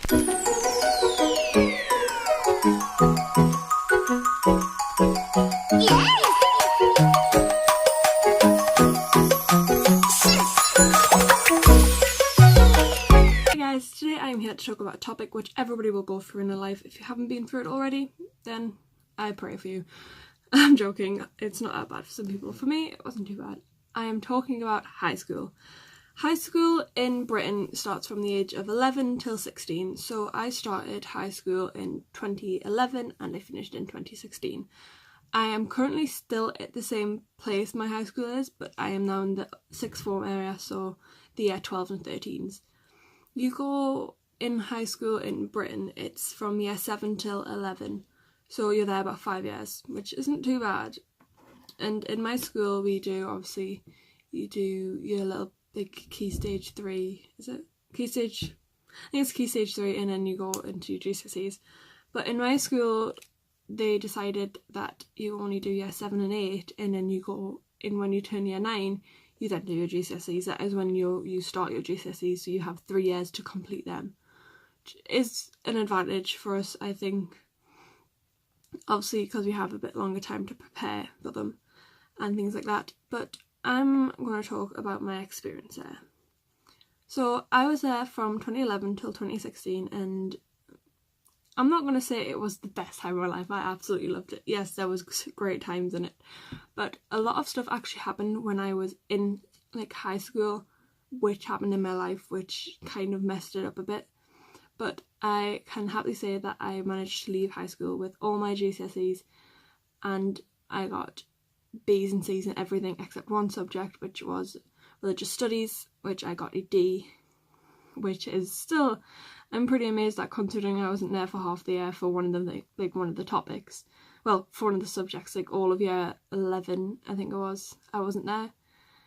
Hey guys, today I am here to talk about a topic which everybody will go through in their life. If you haven't been through it already, then I pray for you. I'm joking, it's not that bad for some people. For me, it wasn't too bad. I am talking about high school. High school in Britain starts from the age of 11 till 16, so I started high school in 2011 and I finished in 2016. I am currently still at the same place my high school is, but I am now in the sixth form area, so the year 12 and 13s. You go in high school in Britain, it's from year 7 till 11, so you're there about 5 years, which isn't too bad. And in my school we do, obviously, you do your little big key stage 3, is it? Key stage, I think it's key stage 3, and then you go into your GCSEs. But in my school, they decided that you only do year 7 and 8, and then you go in when you turn year 9, you then do your GCSEs. That is when you start your GCSEs, so you have 3 years to complete them. Which is an advantage for us, I think. Obviously, because we have a bit longer time to prepare for them and things like that. But I'm going to talk about my experience there. So I was there from 2011 till 2016, and I'm not going to say it was the best time of my life. I absolutely loved it. Yes, there was great times in it, but a lot of stuff actually happened when I was in like high school, which happened in my life, which kind of messed it up a bit. But I can happily say that I managed to leave high school with all my GCSEs, and I got B's and C's in everything except one subject, which was religious studies, which I got a D, which is still, I'm pretty amazed at, considering I wasn't there for half the year for one of them, like one of the topics. Well, for one of the subjects, like all of year 11, I think it was, I wasn't there.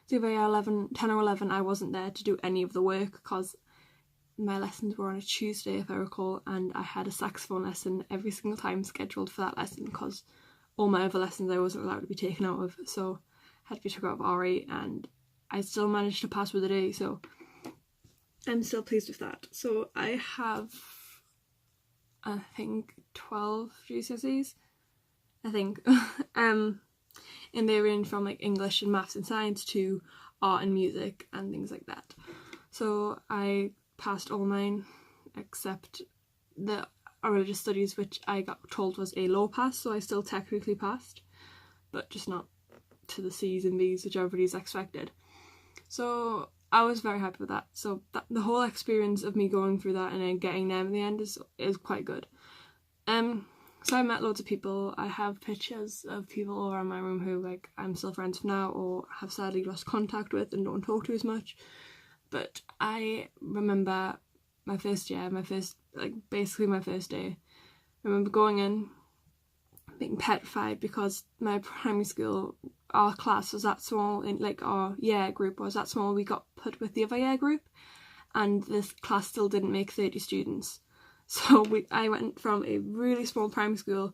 So year 11, 10 or 11, I wasn't there to do any of the work because my lessons were on a Tuesday, if I recall, and I had a saxophone lesson every single time scheduled for that lesson because all my other lessons I wasn't allowed to be taken out of, so I had to be took out of RE, and I still managed to pass with a D, so I'm still pleased with that. So I have, I think, 12 GCSEs, I think, and they range from like English and maths and science to art and music and things like that. So I passed all mine except the religious studies, which I got told was a low pass, so I still technically passed, but just not to the C's and B's which everybody's expected. So I was very happy with that. So the whole experience of me going through that and then getting them in the end is quite good. So I met loads of people. I have pictures of people all around my room who like I'm still friends with now or have sadly lost contact with and don't talk to as much. But I remember my first year, basically my first day. I remember going in, being petrified because my primary school, our class was that small, in like our year group was that small, we got put with the other year group, and this class still didn't make 30 students. So I went from a really small primary school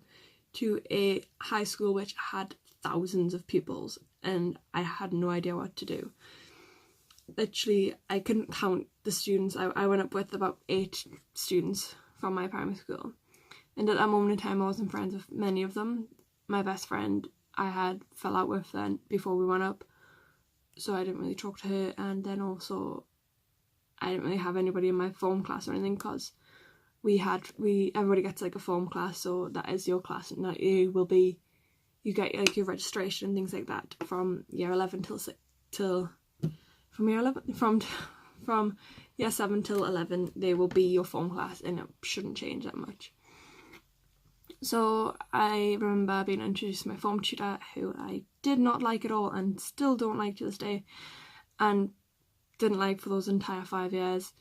to a high school which had thousands of pupils, and I had no idea what to do. Literally, I couldn't count the students. I went up with about 8 students from my primary school, and at that moment in time I wasn't friends with many of them. My best friend I had fell out with then before we went up, so I didn't really talk to her, and then also I didn't really have anybody in my form class or anything because everybody gets like a form class, so that is your class, and that you get like your registration and things like that from year 11 from year 7 till 11, they will be your form class, and it shouldn't change that much. So I remember being introduced to my form tutor, who I did not like at all and still don't like to this day, and didn't like for those entire 5 years.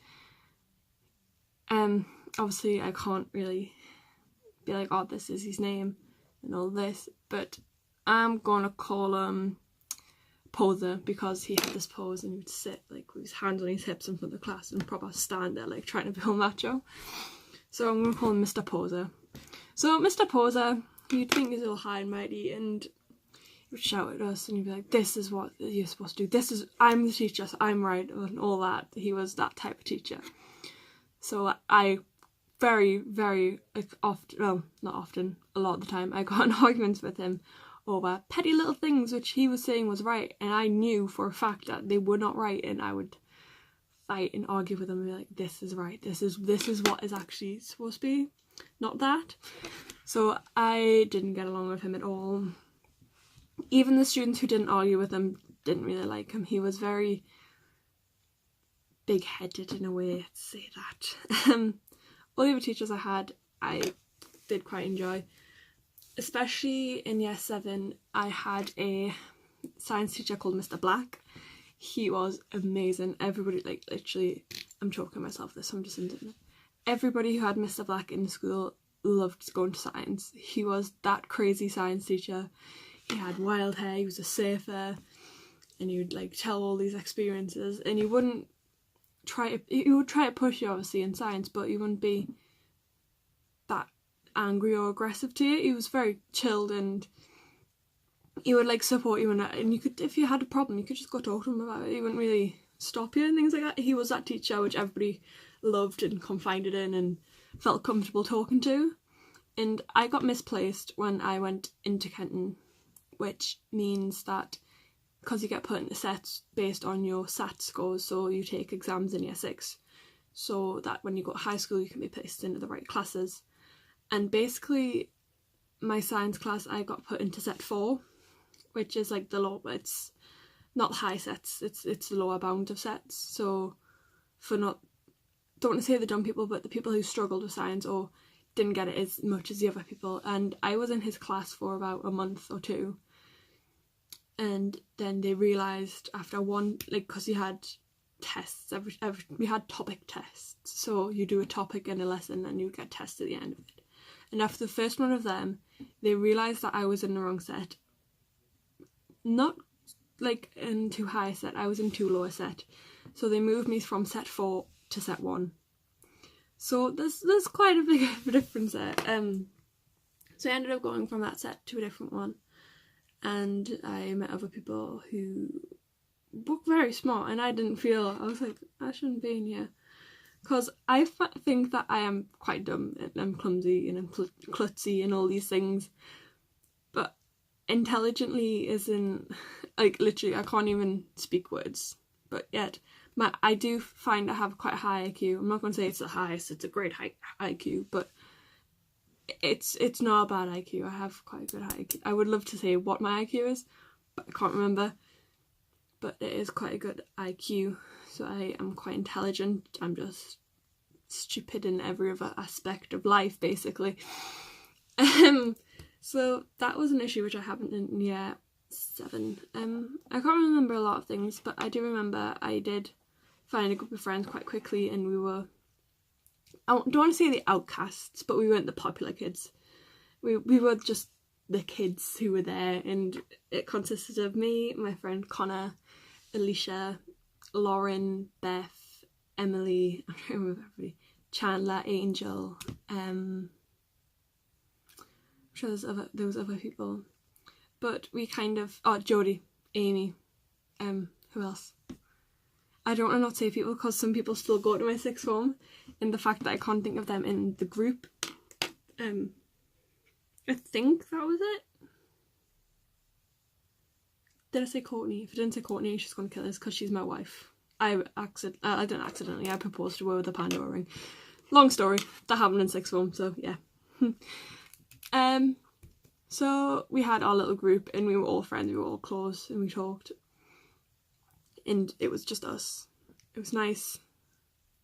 Obviously I can't really be like, oh, this is his name and all this, but I'm gonna call him Poser because he had this pose and he would sit like with his hands on his hips in front of the class and proper stand there like trying to be all macho. So I'm gonna call him Mr. Poser. So Mr. Poser, you'd think he's all high and mighty, and he would shout at us and he'd be like, this is what you're supposed to do, I'm the teacher, so I'm right, and all that. He was that type of teacher. So I very, very often, well, not often, a lot of the time, I got in arguments with him over petty little things which he was saying was right, and I knew for a fact that they were not right, and I would fight and argue with him and be like, this is right, this is what is actually supposed to be, not that. So I didn't get along with him at all. Even the students who didn't argue with him didn't really like him. He was very big-headed in a way, to say that. All the other teachers I had, I did quite enjoy. Especially in year 7, I had a science teacher called Mr. Black. He was amazing. Everybody, like, literally, I'm choking myself this, so I'm just into it. Everybody who had Mr. Black in school loved going to science. He was that crazy science teacher. He had wild hair, he was a surfer, and he would like tell all these experiences, and he would try to push you obviously in science, but he wouldn't be that angry or aggressive to you. He was very chilled, and he would like support you, and you could, if you had a problem, you could just go talk to him about it. He wouldn't really stop you and things like that. He was that teacher which everybody loved and confided in and felt comfortable talking to. And I got misplaced when I went into Kenton, which means that because you get put into sets based on your SAT scores, so you take exams in year 6, so that when you go to high school you can be placed into the right classes. And basically my science class, I got put into set 4, which is like the low, it's not high sets, it's the lower bound of sets. So for don't want to say the dumb people, but the people who struggled with science or didn't get it as much as the other people. And I was in his class for about a month or 2, and then they realised after one, like, because he had tests, we had topic tests, so you do a topic in a lesson and you get tests at the end of it. And after the first one of them, they realised that I was in the wrong set. Not like in too high a set, I was in too low a set. So they moved me from set 4 to set 1. So there's quite a big of a difference there. So I ended up going from that set to a different one. And I met other people who were very smart, and I was like, I shouldn't be in here. Because I think that I am quite dumb, and I'm clumsy, and I'm klutzy, and all these things. But intelligently isn't, like, literally, I can't even speak words. But yet, I do find I have quite a high IQ. I'm not going to say it's the highest, it's a great high IQ, but it's not a bad IQ. I have quite a good high IQ. I would love to say what my IQ is, but I can't remember. But it is quite a good IQ, so I am quite intelligent. I'm just stupid in every other aspect of life, basically. So that was an issue which I haven't in year 7. I can't remember a lot of things, but I do remember I did find a group of friends quite quickly, and we were, I don't want to say the outcasts, but we weren't the popular kids. We were just the kids who were there, and it consisted of me, my friend Connor, Alicia, Lauren, Beth, Emily, I'm trying to remember everybody, Chandler, Angel, I'm sure there was other people, but we kind of, Jodie, Amy, who else? I don't want to not say people, because some people still go to my 6th form, and the fact that I can't think of them in the group. I think that was it. Did I say Courtney? If I didn't say Courtney, she's going to kill us because she's my wife. I didn't accidentally, I proposed to her with a Pandora ring. Long story, that happened in 6th form, so yeah. So we had our little group, and we were all friends, we were all close, and we talked. And it was just us. It was nice.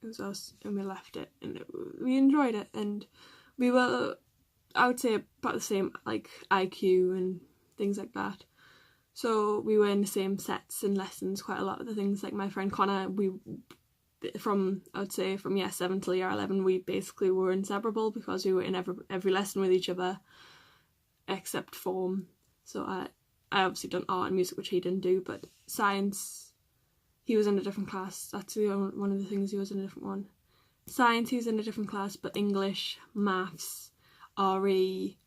It was us, and we left it, and we enjoyed it, and we were, I would say, about the same, like, IQ and things like that. So we were in the same sets and lessons quite a lot of the things. Like my friend Connor, I would say from year 7 till year 11, we basically were inseparable because we were in every lesson with each other except form. So I obviously done art and music, which he didn't do, but science, he was in a different class. That's one of the things, he was in a different one. Science, he was in a different class, but English, maths, RE,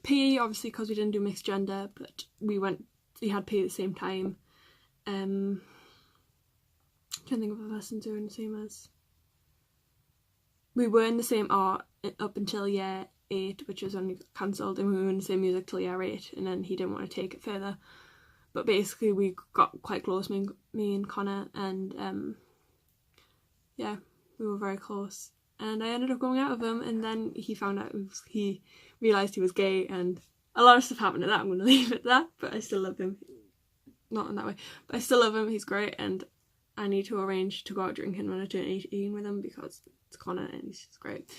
PE, obviously because we didn't do mixed gender, but we had PE at the same time. Can't think of a lessons are in the same as. we were in the same art up until year 8, which was only cancelled, and we were in the same music till year 8, and then he didn't want to take it further. But basically we got quite close, me and Connor, and yeah, we were very close. And I ended up going out with him, and then he found out, he realised he was gay, and a lot of stuff happened to that. I'm going to leave it at that, but I still love him. Not in that way, but I still love him, he's great, and I need to arrange to go out drinking when I turn 18 with him, because it's Connor and he's just great.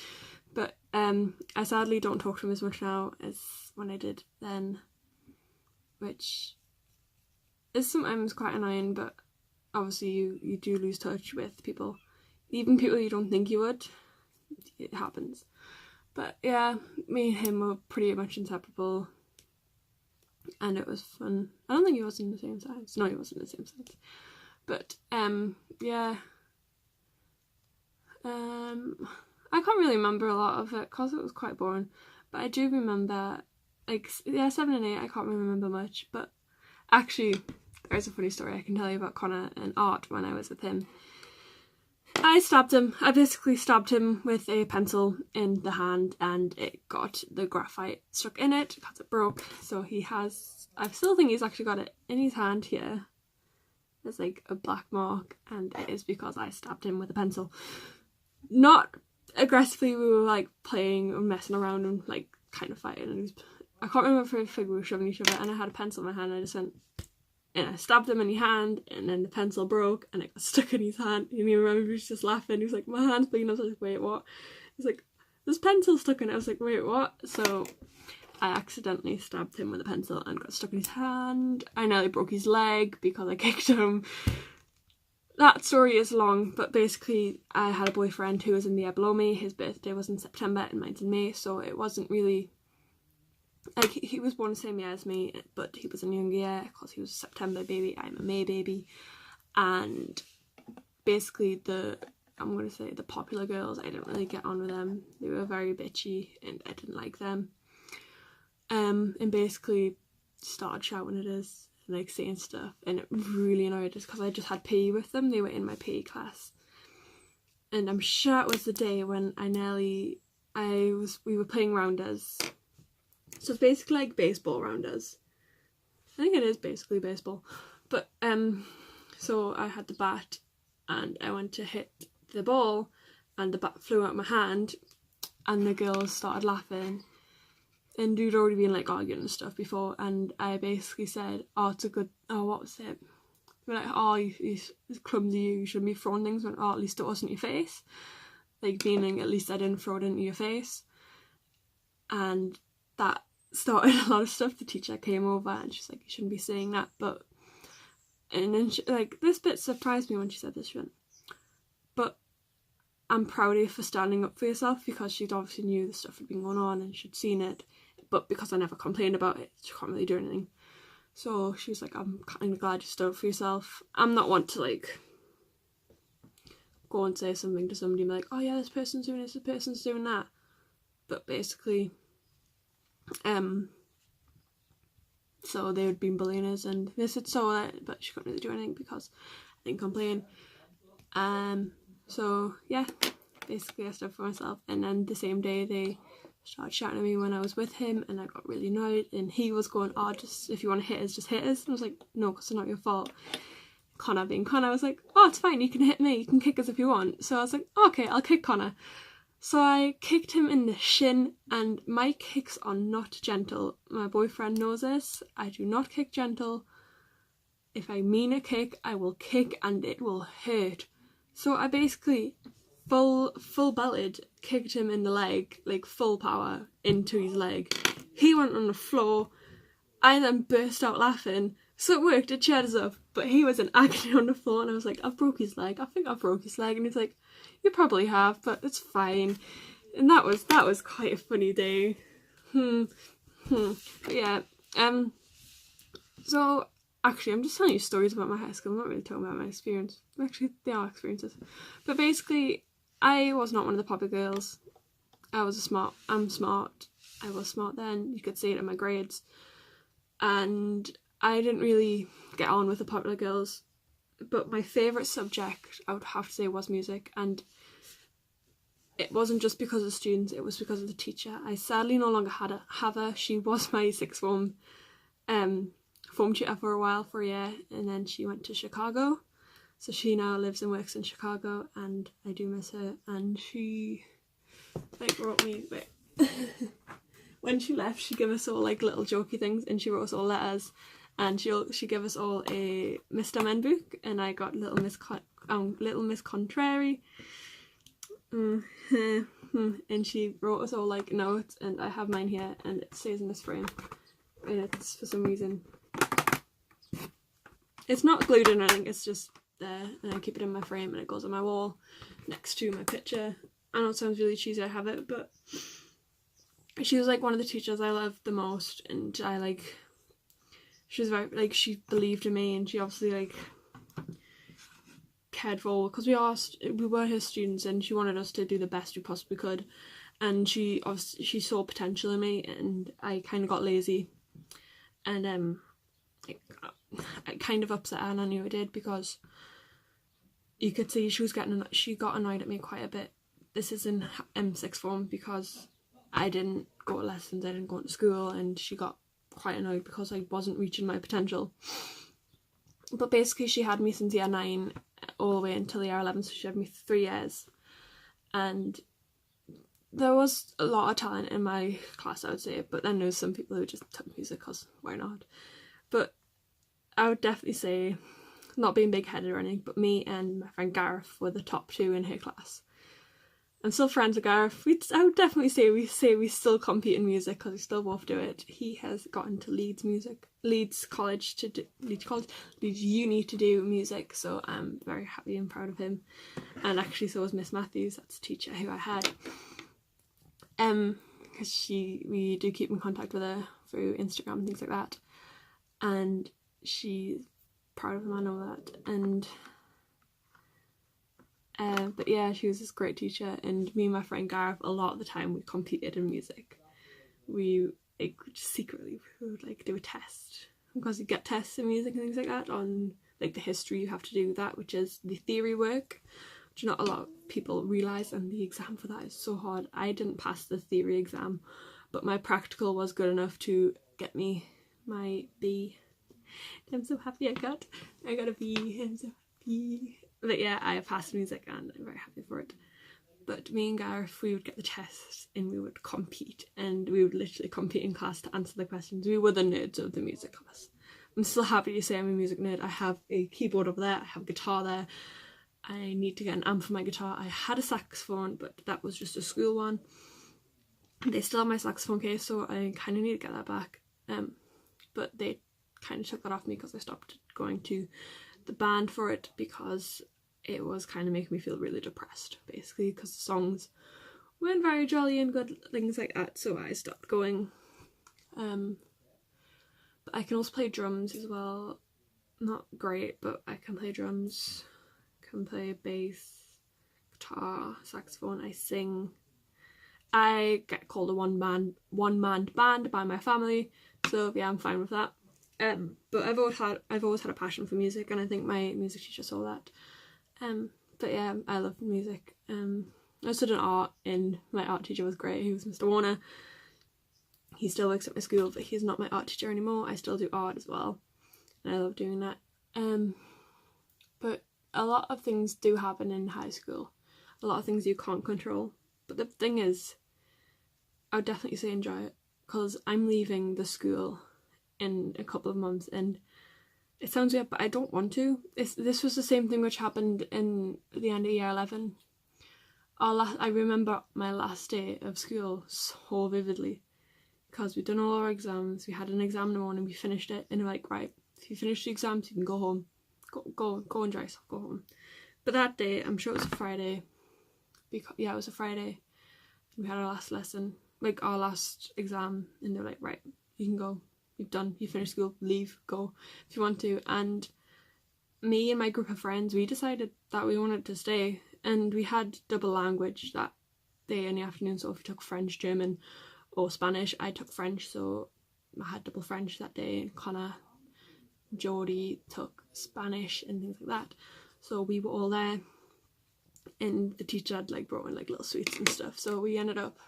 But I sadly don't talk to him as much now as when I did then, which is sometimes quite annoying, but obviously you do lose touch with people, even people you don't think you would. It happens. But yeah, me and him were pretty much inseparable, and it was fun. I don't think he was in the same sides. No, he wasn't in the same sides. But yeah, I can't really remember a lot of it because it was quite boring, but I do remember, like, yeah, 7 and 8 I can't really remember much. But actually there's a funny story I can tell you about Connor and Art when I was with him. I stabbed him. I basically stabbed him with a pencil in the hand, and it got the graphite stuck in it because it broke. So he has, I still think he's actually got it in his hand here. There's like a black mark, and it is because I stabbed him with a pencil. Not aggressively, we were like playing and messing around and like kind of fighting, and I can't remember if we were shoving each other, and I had a pencil in my hand, and I just went, and I stabbed him in his hand, and then the pencil broke and it got stuck in his hand, and he remember he was just laughing. He was like, my hand's bleeding. I was like, wait, what? He's like, there's pencil stuck in it. I was like, wait, what? So I accidentally stabbed him with a pencil and got stuck in his hand. I nearly broke his leg because I kicked him. That story is long, but basically I had a boyfriend who was in the year below me. His birthday was in September and mine's in May, so it wasn't really, like, he was born the same year as me, but he was in a younger year because he was a September baby, I'm a May baby. And basically I'm going to say the popular girls, I didn't really get on with them. They were very bitchy and I didn't like them. And basically started shouting at us and like saying stuff, and it really annoyed us because I just had PE with them. They were in my PE class, and I'm sure it was the day when we were playing rounders. So it's basically like baseball rounders. I think it is basically baseball. But so I had the bat and I went to hit the ball and the bat flew out of my hand, and the girls started laughing. And we'd already been like arguing and stuff before, and I basically said, what was it? They were like, it's clumsy, you shouldn't be throwing things. When, at least it wasn't your face. Like, meaning at least I didn't throw it into your face. And that started a lot of stuff. The teacher came over and she's like, you shouldn't be saying that. And then she, like, this bit surprised me when she said this. She went, but I'm proud of you for standing up for yourself, because she'd obviously knew the stuff had been going on and she'd seen it, but because I never complained about it, she can't really do anything. So she was like, I'm kind of glad you stood up for yourself. I'm not one to like go and say something to somebody and be like, oh yeah, this person's doing this, this person's doing that. But basically, so they had been bullying us, and they said so that, but she couldn't really do anything because I didn't complain. So yeah, basically I stood up for myself, and then the same day they started shouting at me when I was with him, and I got really annoyed, and he was going, just if you want to hit us, just hit us. And I was like, no, because it's not your fault. Connor being Connor, I was like, oh, it's fine, you can hit me, you can kick us if you want. So I was like, okay, I'll kick Connor. So I kicked him in the shin, and my kicks are not gentle. My boyfriend knows this. I do not kick gentle. If I mean a kick, I will kick and it will hurt. So I basically full belted kicked him in the leg, like full power into his leg. He went on the floor. I then burst out laughing. So it worked, it cheered us up, but he was in agony on the floor, and I was like, I've broke his leg. I think I've broke his leg. And he's like, you probably have, but it's fine. And that was quite a funny day. But yeah, so actually I'm just telling you stories about my high school. I'm not really talking about my experience. Actually, they are experiences. But basically, I was not one of the popular girls. I'm smart. I was smart then. You could see it in my grades. And I didn't really get on with the popular girls. But my favourite subject, I would have to say, was music. And it wasn't just because of the students, it was because of the teacher. I sadly no longer have her. She was my sixth form tutor for a while, for a year, and then she went to Chicago. So she now lives and works in Chicago, and I do miss her. And she wrote me, when she left, she gave us all little jokey things, and she wrote us all letters, and she gave us all a Mr. Men book, and I got Little Miss Contrary. And she wrote us all notes, and I have mine here, and it stays in this frame, and it's, for some reason, it's not glued in or anything, it's just there, and I keep it in my frame, and it goes on my wall next to my picture. I know it sounds really cheesy, I have it, but she was one of the teachers I loved the most, and she was very she believed in me, and she obviously cared for, because we were her students, and she wanted us to do the best we possibly could, and she saw potential in me, and I kind of got lazy, and I kind of upset her, and I knew I did, because you could see she got annoyed at me quite a bit. This is in sixth form, because I didn't go to lessons, I didn't go to school, and she got quite annoyed because I wasn't reaching my potential. But basically she had me since year 9 all the way until year 11, so she had me 3 years, and there was a lot of talent in my class, I would say, but then there was some people who just took music because why not. But I would definitely say, not being big-headed or anything, but me and my friend Gareth were the top 2 in her class. I'm still friends with Gareth. I would definitely say we still compete in music, because we still both do it. He has gotten to Leeds Uni to do music, so I'm very happy and proud of him. And actually so was Miss Matthews, that's the teacher who I had. Because we do keep in contact with her through Instagram and things like that. And she's proud of him, I know that. And but yeah, she was this great teacher, and me and my friend Gareth, a lot of the time we competed in music. We secretly would do a test, because you get tests in music and things like that. On the history, you have to do that, which is the theory work, which not a lot of people realise, and the exam for that is so hard. I didn't pass the theory exam, but my practical was good enough to get me my B. I'm so happy I got a B. I'm so happy. But yeah, I passed music, and I'm very happy for it. But me and Gareth, we would get the tests, and we would compete, and we would literally compete in class to answer the questions. We were the nerds of the music class. I'm still happy to say I'm a music nerd. I have a keyboard over there, I have a guitar there. I need to get an amp for my guitar. I had a saxophone, but that was just a school one. They still have my saxophone case, so I kind of need to get that back. But they kind of took that off me because I stopped going to the band for it, because it was kind of making me feel really depressed, basically, because the songs weren't very jolly and good, things like that, so I stopped going. But I can also play drums as well. Not great, but I can play drums, can play bass, guitar, saxophone, I sing. I get called a one-man band by my family, so yeah, I'm fine with that. But I've always had a passion for music, and I think my music teacher saw that. But yeah, I love music. I studied art, and my art teacher was great. He was Mr. Warner. He still works at my school, but he's not my art teacher anymore. I still do art as well, and I love doing that. But a lot of things do happen in high school. A lot of things you can't control. But the thing is, I would definitely say enjoy it, because I'm leaving the school in a couple of months, and it sounds weird, but I don't want to. This was the same thing which happened in the end of year 11. I remember my last day of school so vividly, because we'd done all our exams. We had an exam in the morning, we finished it, and we're like, right, if you finish the exams, you can go home. Go enjoy yourself, go home. But that day, I'm sure it was a Friday. Yeah, it was a Friday. We had our last lesson, our last exam, and they're like, right, you can go. You finished school, leave, go if you want to. And me and my group of friends, we decided that we wanted to stay, and we had double language that day in the afternoon, so if you took French, German or Spanish, I took French, so I had double French that day. Connor, Jodie took Spanish and things like that, so we were all there. and the teacher had like brought in like little sweets and stuff, so we ended up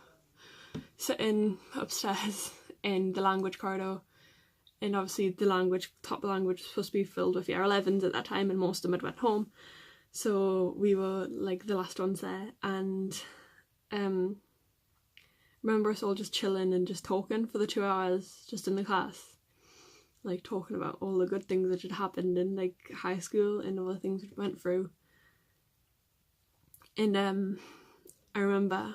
sitting upstairs in the language corridor, and obviously the top language was supposed to be filled with year 11s at that time, and most of them had went home, so we were like the last ones there. And remember us all just chilling and just talking for the 2 hours just in the class, like talking about all the good things that had happened in like high school and all the things we went through. And I remember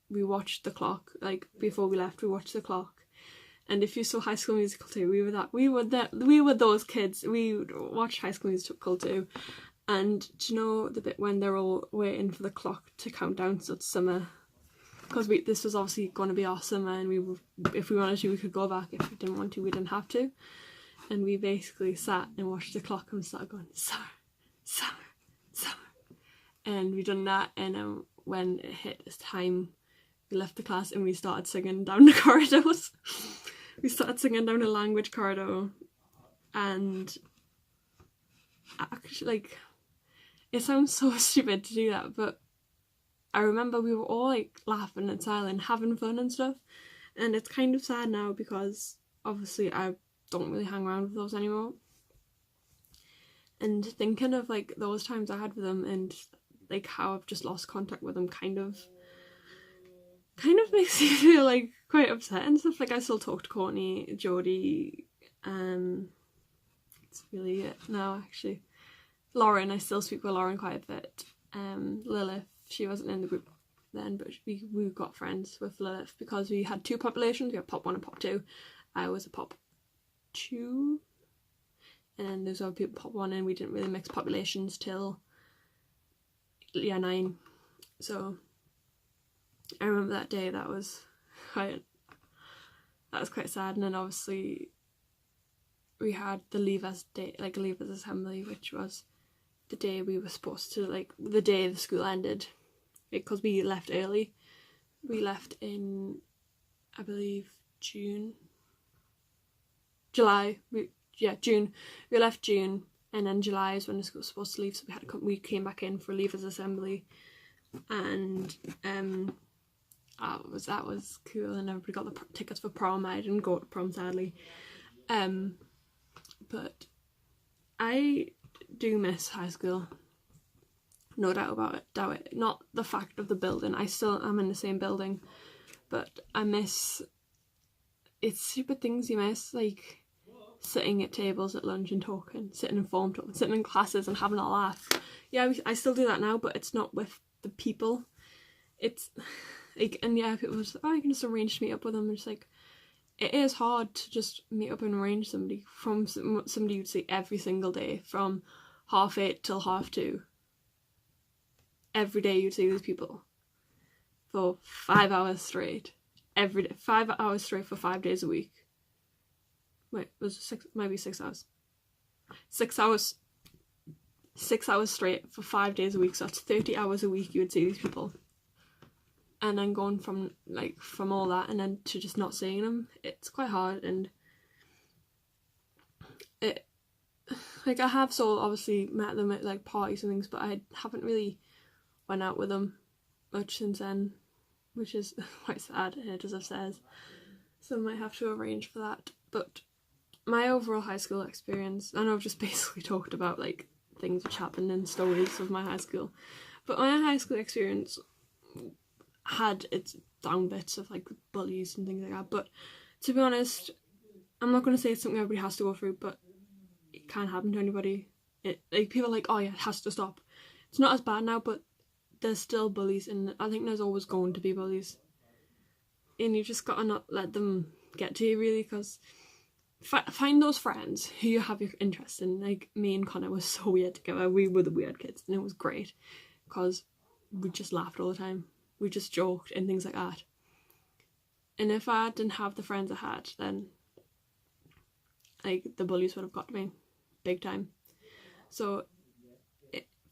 we watched the clock, like before we left we watched the clock, and if you saw High School Musical 2, we were those kids. We watched High School Musical 2, and do you know the bit when they're all waiting for the clock to count down, so it's summer, because this was obviously going to be our summer, and if we wanted to we could go back, if we didn't want to we didn't have to, and we basically sat and watched the clock and started going summer, summer, summer, and we done that. And when it hit this time, we left the class and we started singing down the corridors. We started singing down the language corridor, and actually, like, it sounds so stupid to do that, but I remember we were all like laughing and smiling, having fun and stuff, and it's kind of sad now because obviously I don't really hang around with those anymore, and thinking of like those times I had with them and like how I've just lost contact with them kind of makes me feel like quite upset and stuff. Like I still talk to Courtney, Jodie, it's really it now actually. Lauren, I still speak with Lauren quite a bit. Lilith, she wasn't in the group then, but we got friends with Lilith because we had two populations. We had Pop 1 and Pop 2. I was a Pop 2, and there's other people Pop 1, and we didn't really mix populations till year 9. So I remember that day. That was quite sad. And then obviously we had the Leavers Day, like Leavers Assembly, which was the day we were supposed to, like the day the school ended, because we left early. We left in, I believe, June. We left June, and then July is when the school was supposed to leave, so we came back in for Leavers Assembly, and that was cool, and everybody got the tickets for prom. I didn't go to prom, sadly, but I do miss high school, no doubt about it. Not the fact of the building, I still am in the same building, but I miss, it's stupid things you miss, like sitting at tables at lunch and talking, sitting in form talking, sitting in classes and having a laugh. Yeah, I still do that now, but it's not with the people. It's like, and yeah, people just, oh, you can just arrange to meet up with them. It's like, it is hard to just meet up and arrange somebody from somebody you'd see every single day from 8:30 till 2:30. Every day you'd see these people for 5 hours straight. Every day, 5 hours straight for 5 days a week. Wait, was it 6? Maybe 6 hours. 6 hours. 6 hours straight for 5 days a week. So that's 30 hours a week you would see these people. And then going from all that and then to just not seeing them, it's quite hard. And it, like, I have so obviously met them at like parties and things, but I haven't really went out with them much since then, which is quite sad, as I've said. So I might have to arrange for that. But my overall high school experience, I know I've just basically talked about like things which happened and stories of my high school, but my high school experience had its down bits of like bullies and things like that. But to be honest, I'm not going to say it's something everybody has to go through, but it can happen to anybody. Like, people are like, oh yeah, it has to stop. It's not as bad now, but there's still bullies, and I think there's always going to be bullies, and you just gotta not let them get to you, really, because find those friends who you have your interest in. Like, me and Connor were so weird together. We were the weird kids, and it was great because we just laughed all the time. We just joked and things like that. And if I didn't have the friends I had, then like the bullies would have got me big time. So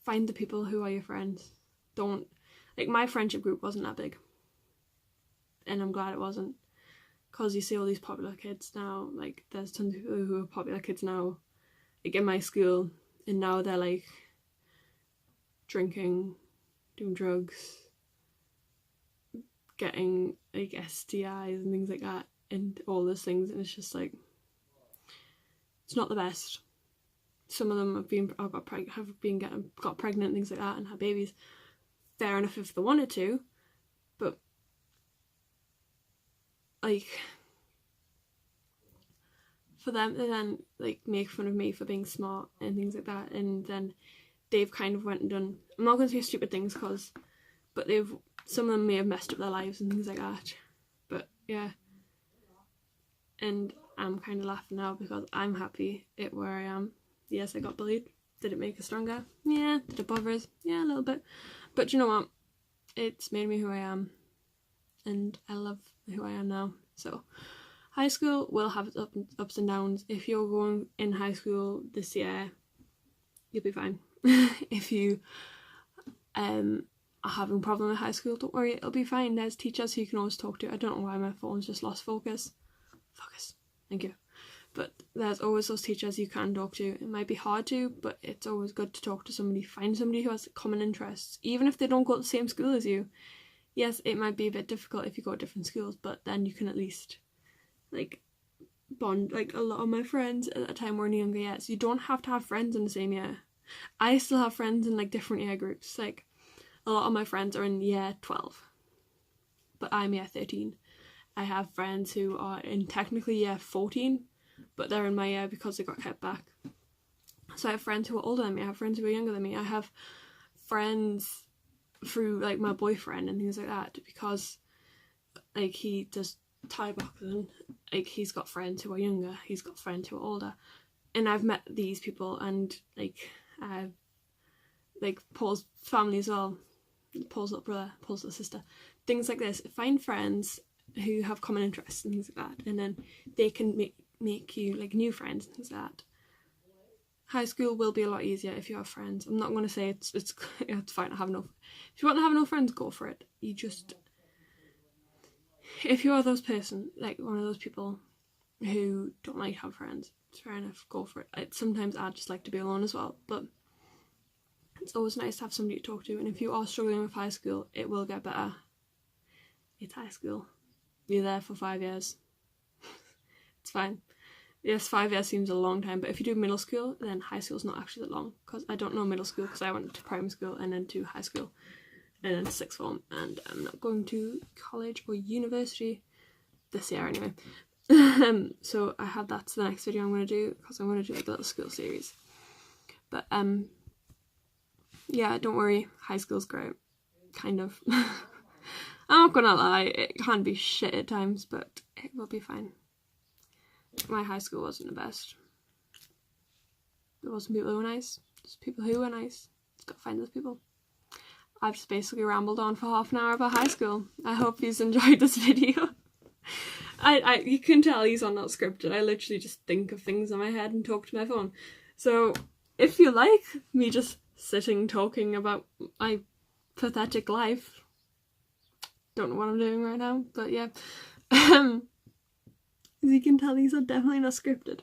find the people who are your friends. Don't, like, my friendship group wasn't that big, and I'm glad it wasn't, because you see all these popular kids now. Like, there's tons of people who are popular kids now, like in my school, and now they're like drinking, doing drugs, getting like STIs and things like that, and all those things, and it's just like, it's not the best. Some of them got pregnant and things like that and had babies. Fair enough if they wanted to, but like, for them to then like make fun of me for being smart and things like that, and then they've kind of went and done, I'm not going to say stupid things, but some of them may have messed up their lives and things like that. But yeah, and I'm kind of laughing now because I'm happy at where I am. Yes, I got bullied. Did it make us stronger? Yeah. Did it bother us? Yeah, a little bit. But you know what? It's made me who I am, and I love who I am now. So high school will have its ups and downs. If you're going in high school this year, you'll be fine. If you are having a problem with high school, don't worry, it'll be fine. There's teachers who you can always talk to. I don't know why my phone's just lost focus. Thank you. But there's always those teachers you can talk to. It might be hard to, but it's always good to talk to somebody. Find somebody who has common interests, even if they don't go to the same school as you. Yes, it might be a bit difficult if you go to different schools, but then you can at least like bond. Like a lot of my friends at that time were in younger years. You don't have to have friends in the same year. I still have friends in like different year groups. Like a lot of my friends are in year 12, but I'm year 13. I have friends who are in technically year 14, but they're in my year because they got kept back. So I have friends who are older than me, I have friends who are younger than me, I have friends through like my boyfriend and things like that, because like he does Thai boxing, like he's got friends who are younger, he's got friends who are older, and I've met these people, and like Paul's family as well, Paul's little brother, Paul's little sister, things like this. Find friends who have common interests and things like that, and then they can make you like new friends and things like that. High school will be a lot easier if you have friends. I'm not going to say it's fine to have no. If you want to have no friends, go for it. You just, if you are those person, like one of those people who don't like to have friends, it's fair enough, go for it. Sometimes I just like to be alone as well, but it's always nice to have somebody to talk to. And if you are struggling with high school, it will get better. It's high school. You're there for 5 years. It's fine. Yes, 5 years seems a long time, but if you do middle school, then high school's not actually that long. Because I don't know middle school, because I went to primary school and then to high school and then to sixth form, and I'm not going to college or university this year anyway. So I have that's the next video I'm going to do, because I'm going to do like a little school series. But yeah, don't worry, high school's great, kind of. I'm not gonna lie, it can be shit at times, but it will be fine. My high school wasn't the best. There wasn't people who were nice, just people who were nice. Just gotta find those people. I've just basically rambled on for half an hour about high school. I hope you've enjoyed this video. You can tell these are not scripted. I literally just think of things in my head and talk to my phone. So if you like me just sitting talking about my pathetic life, don't know what I'm doing right now, but yeah. As you can tell, these are definitely not scripted.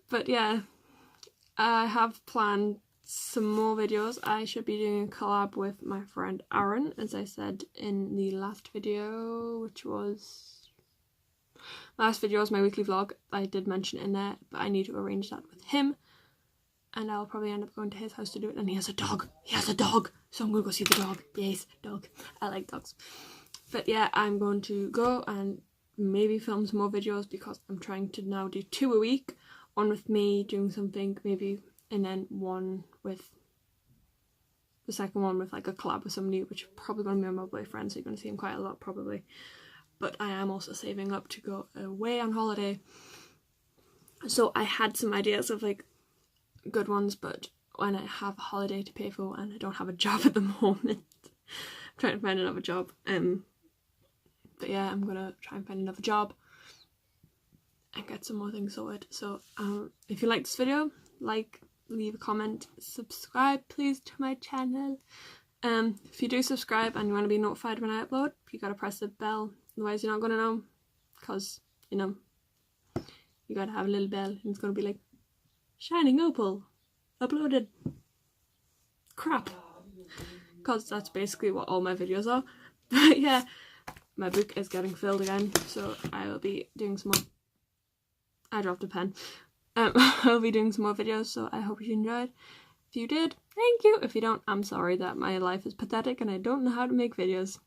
But yeah, I have planned some more videos. I should be doing a collab with my friend Aaron, as I said in the last video, which was... Last video was my weekly vlog. I did mention it in there, but I need to arrange that with him. And I'll probably end up going to his house to do it. And he has a dog. He has a dog. So I'm going to go see the dog. Yes, dog. I like dogs. But yeah, I'm going to go and maybe film some more videos, because I'm trying to now do 2 a week. One with me doing something, maybe, and then one with the second one with like a collab with somebody, which is probably going to be my boyfriend, so you're going to see him quite a lot probably. But I am also saving up to go away on holiday. So I had some ideas of like good ones, but when I have a holiday to pay for and I don't have a job at the moment, I'm trying to find another job. But yeah, I'm gonna try and find another job and get some more things sorted. So if you like this video, like, leave a comment, subscribe please to my channel. If you do subscribe and you want to be notified when I upload, you gotta press the bell, otherwise you're not gonna know, because you know, you gotta have a little bell and it's gonna be like Shining Opal uploaded. Crap. because that's basically what all my videos are. But yeah, my book is getting filled again, so I will be doing some more. I dropped a pen. I'll be doing some more videos, so I hope you enjoyed. If you did, thank you. If you don't, I'm sorry that my life is pathetic and I don't know how to make videos.